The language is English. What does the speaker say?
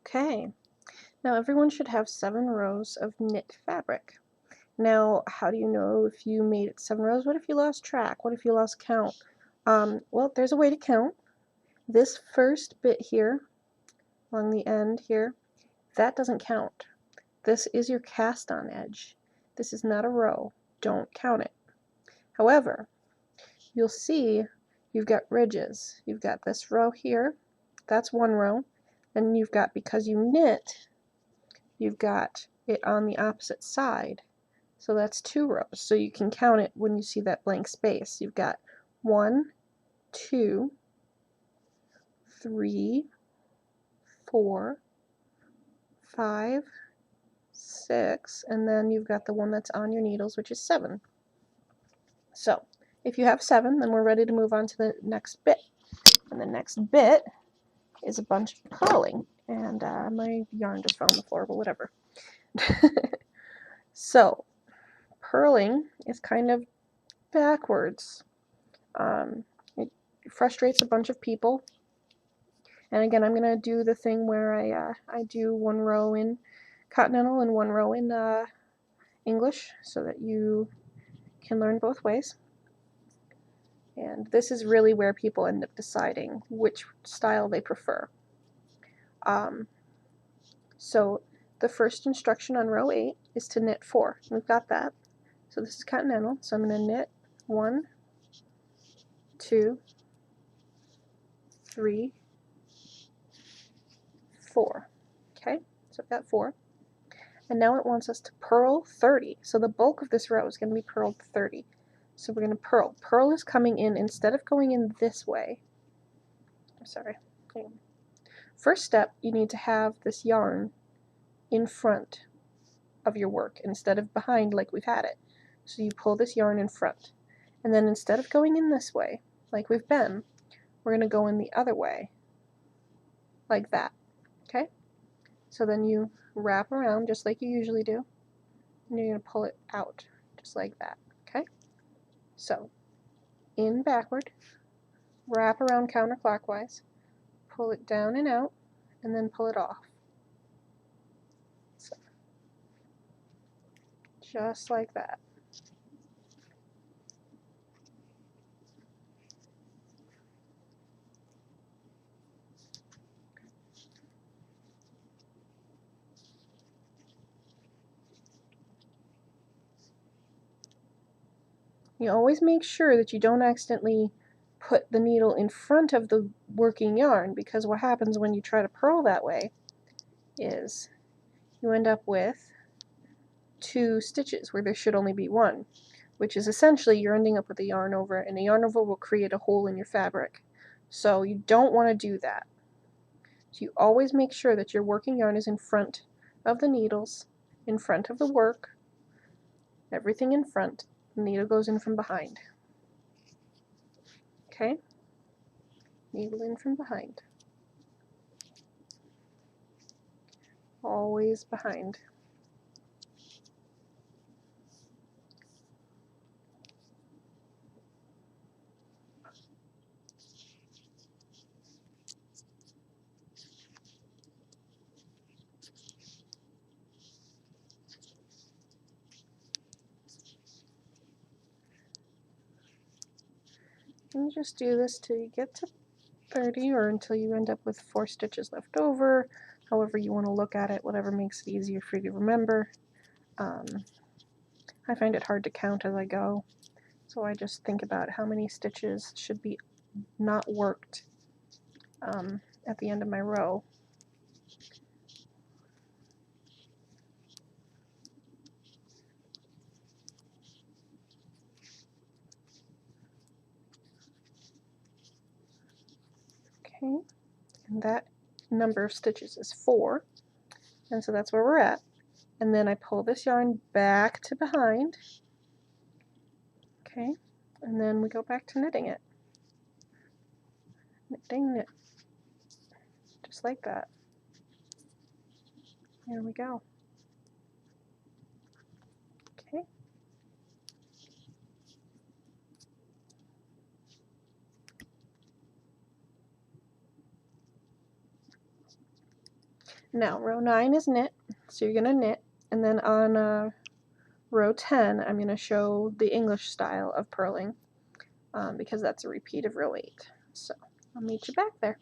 Okay, now everyone should have 7 rows of knit fabric. Now, how do you know if you made it 7 rows? What if you lost track? What if you lost count? Well, there's a way to count. This first bit here, along the end here, that doesn't count. This is your cast on edge. This is not a row. Don't count it. However, you'll see you've got ridges. You've got this row here. That's one row. And you've got, because you knit, you've got it on the opposite side. So that's 2 rows. So you can count it when you see that blank space. You've got 1, 2, 3, 4, 5, 6, and then you've got the one that's on your needles, which is 7. So if you have 7, then we're ready to move on to the next bit. And the next bit is a bunch of purling. And my yarn just fell on the floor, but whatever. So purling is kind of backwards. It frustrates a bunch of people. And again, I'm going to do the thing where I do 1 row in Continental and 1 row in English so that you can learn both ways. And this is really where people end up deciding which style they prefer. So the first instruction on row 8 is to knit 4. We've got that. So this is Continental, so I'm going to knit 1, 2, 3, 4. Okay, so I've got 4. And now it wants us to purl 30. So the bulk of this row is going to be purled 30. So we're going to purl. Purl is coming in, instead of going in this way. I'm sorry. First step, you need to have this yarn in front of your work instead of behind like we've had it. So you pull this yarn in front. And then instead of going in this way, like we've been, we're going to go in the other way, like that. Okay? So then you wrap around just like you usually do, and you're going to pull it out just like that. Okay? So in backward, wrap around counterclockwise, pull it down and out, and then pull it off. So, just like that. You always make sure that you don't accidentally put the needle in front of the working yarn, because what happens when you try to purl that way is you end up with 2 stitches where there should only be 1, which is essentially you're ending up with a yarn over, and a yarn over will create a hole in your fabric. So you don't want to do that. So you always make sure that your working yarn is in front of the needles, in front of the work, everything in front. The needle goes in from behind. Okay? Needle in from behind. Always behind. And you just do this till you get to 30, or until you end up with 4 stitches left over, however you want to look at it, whatever makes it easier for you to remember. I find it hard to count as I go, so I just think about how many stitches should be not worked at the end of my row. Okay, and that number of stitches is 4, and so that's where we're at. And then I pull this yarn back to behind, okay, and then we go back to knitting it. Knitting, knit, just like that. There we go. Okay. Now row 9 is knit, so you're going to knit, and then on row 10 I'm going to show the English style of purling because that's a repeat of row 8. So I'll meet you back there.